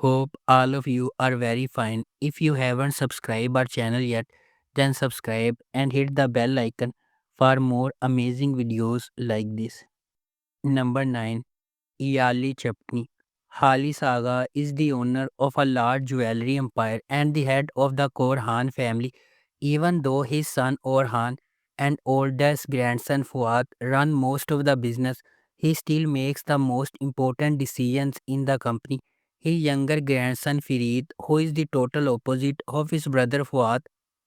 Hope all of you are very fine. If you haven't subscribed our channel yet, then subscribe and hit the bell icon for more amazing videos like this. Number 9. Iyali Chapni. Hali Saga is the owner of a large jewelry empire and the head of the Korhan family. Even though his son Orhan and oldest grandson Fuad run most of the business, he still makes the most important decisions in the company. His younger grandson Farid, who is the total opposite of his brother Fuad,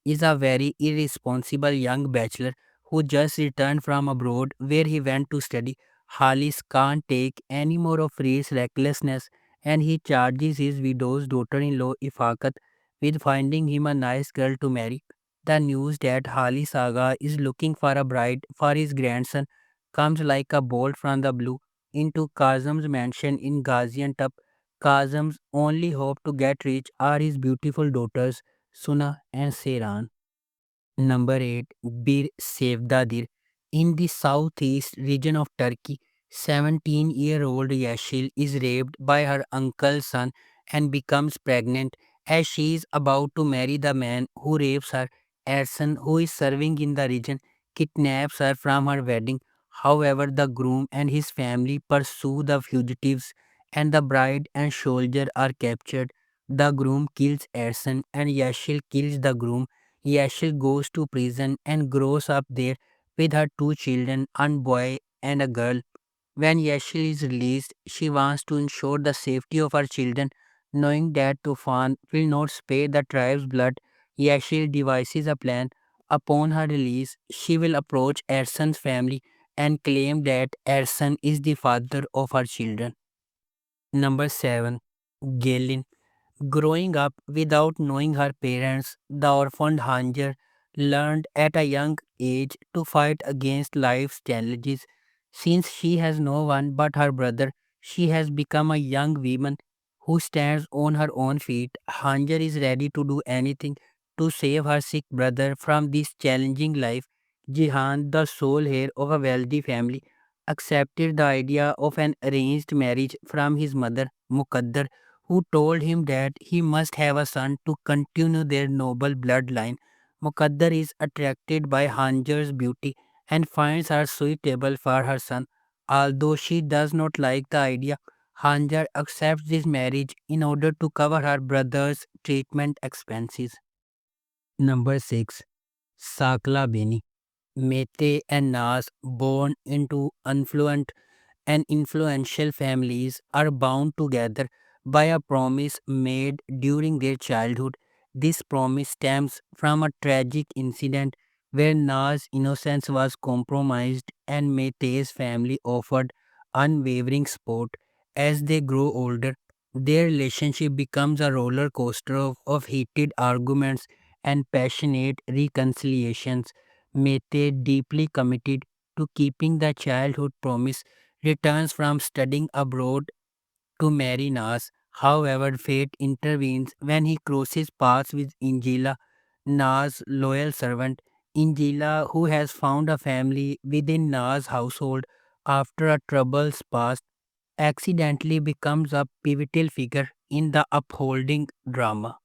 is a very irresponsible young bachelor who just returned from abroad where he went to study. Halis can't take any more of Farid's recklessness and he charges his widow's daughter-in-law Ifakat with finding him a nice girl to marry. The news that Hali Saga is looking for a bride for his grandson comes like a bolt from the blue into Kazem's mansion in Gaziantep. Kazem's only hope to get rich are his beautiful daughters Suna and Seyran. Number 8. Bir Sevdadir. In the southeast region of Turkey, 17-year-old Yashil is raped by her uncle's son and becomes pregnant as she is about to marry the man who rapes her. Ersan, who is serving in the region, kidnaps her from her wedding. However, the groom and his family pursue the fugitives and the bride and soldier are captured. The groom kills Ersan and Yashil kills the groom. Yashil goes to prison and grows up there with her two children, a boy and a girl. When Yashil is released, she wants to ensure the safety of her children, knowing that Tufan will not spare the tribe's blood. Yashil devises a plan. Upon her release, she will approach Ersan's family and claim that Ersan is the father of her children. Number 7. Galen. Growing up without knowing her parents, the orphaned Hanger learned at a young age to fight against life's challenges. Since she has no one but her brother, she has become a young woman who stands on her own feet. Hanger is ready to do anything to save her sick brother from this challenging life. Jihan, the sole heir of a wealthy family, accepted the idea of an arranged marriage from his mother, Muqaddar, who told him that he must have a son to continue their noble bloodline. Muqaddar is attracted by Hanjar's beauty and finds her suitable for her son. Although she does not like the idea, Hanjar accepts this marriage in order to cover her brother's treatment expenses. Number 6. Sakla Beni. Mete and Nas, born into affluent and influential families, are bound together by a promise made during their childhood. This promise stems from a tragic incident where Na's innocence was compromised and Mete's family offered unwavering support. As they grow older, their relationship becomes a roller coaster of heated arguments and passionate reconciliations. Mete, deeply committed to keeping the childhood promise, returns from studying abroad to marry Nas. However, fate intervenes when he crosses paths with Ingela, Nas' loyal servant. Ingela, who has found a family within Nas' household after a troubled past, accidentally becomes a pivotal figure in the upholding drama.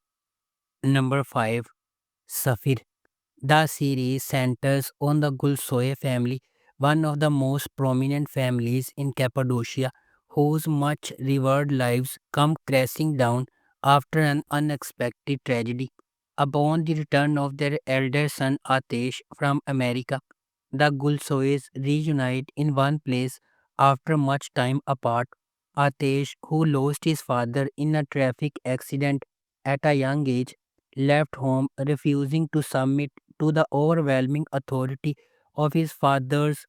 Number 5. Safir. The series centers on the Gulsoye family, one of the most prominent families in Cappadocia, whose much revered lives come crashing down after an unexpected tragedy. Upon the return of their elder son Atesh from America, the Gulsoyes reunite in one place after much time apart. Atesh, who lost his father in a traffic accident at a young age, left home refusing to submit to the overwhelming authority of his father's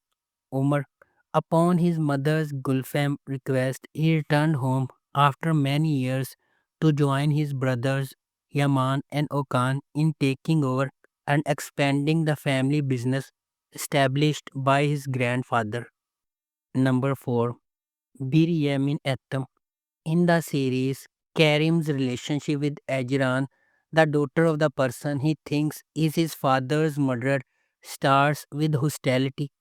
Umar. Upon his mother's Gulfam request, he returned home after many years to join his brothers Yaman and Okan in taking over and expanding the family business established by his grandfather. Number 4. Bir Yamin Ethem. In the series, Karim's relationship with Ajran, the daughter of the person he thinks is his father's murderer, starts with hostility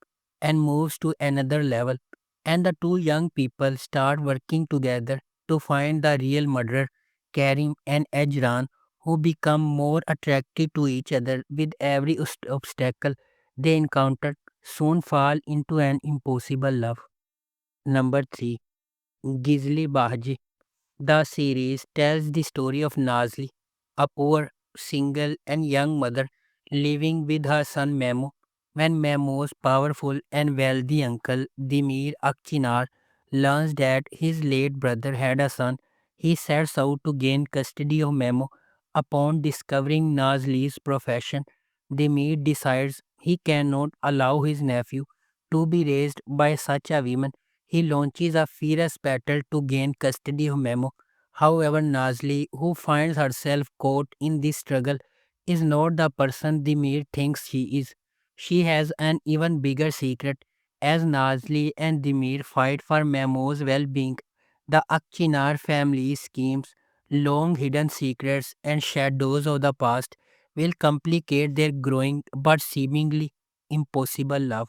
and moves to another level, and the two young people start working together to find the real murderer. Karim and Ajran, who become more attracted to each other with every obstacle they encounter, soon fall into an impossible love. Number 3. Gizli Bahji. The series tells the story of Nazli, a poor, single, and young mother living with her son Memo. When Memo's powerful and wealthy uncle Dimir Akchinar learns that his late brother had a son, he sets out to gain custody of Memo. Upon discovering Nazli's profession, Dimir decides he cannot allow his nephew to be raised by such a woman. He launches a fierce battle to gain custody of Memo. However, Nazli, who finds herself caught in this struggle, is not the person Dimir thinks she is. She has an even bigger secret. As Nazli and Dimir fight for Memo's well being, the Akchinar family schemes, long hidden secrets, and shadows of the past will complicate their growing but seemingly impossible love.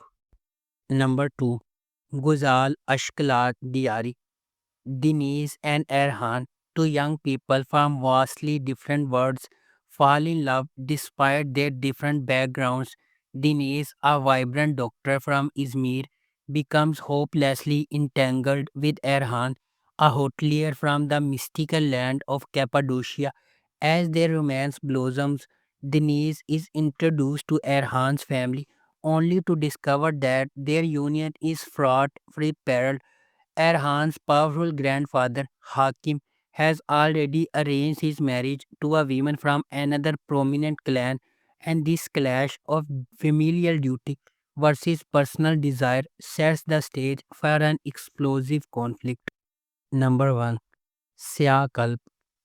Number 2. Guzal Ashkalat Diari. Denise and Erhan, two young people from vastly different worlds, fall in love despite their different backgrounds. Denise, a vibrant doctor from Izmir, becomes hopelessly entangled with Erhan, a hotelier from the mystical land of Cappadocia. As their romance blossoms, Denise is introduced to Erhan's family only to discover that their union is fraught with peril. Erhan's powerful grandfather, Hakim, has already arranged his marriage to a woman from another prominent clan, and this clash of familial duty versus personal desire sets the stage for an explosive conflict. Number 1. Syakalp.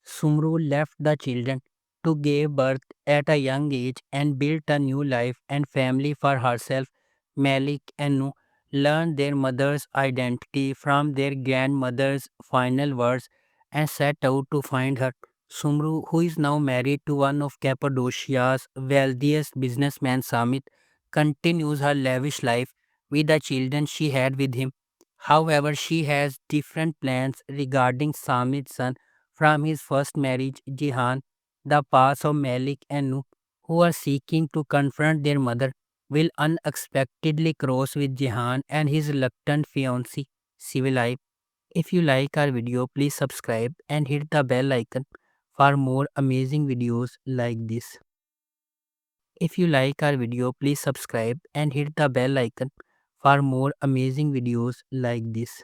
Sumru left the children to give birth at a young age and built a new life and family for herself. Malik and Nu learned their mother's identity from their grandmother's final words and set out to find her. Sumru, who is now married to one of Cappadocia's wealthiest businessmen, Samit, continues her lavish life with the children she had with him. However, she has different plans regarding Samit's son from his first marriage, Jihan. The paths of Malik and Nuh, who are seeking to confront their mother, will unexpectedly cross with Jihan and his reluctant fiancée, Sivilai. If you like our video, please subscribe and hit the bell icon for more amazing videos like this. If you like our video, please subscribe and hit the bell icon for more amazing videos like this.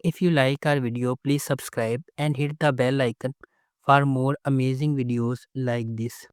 If you like our video, please subscribe and hit the bell icon for more amazing videos like this.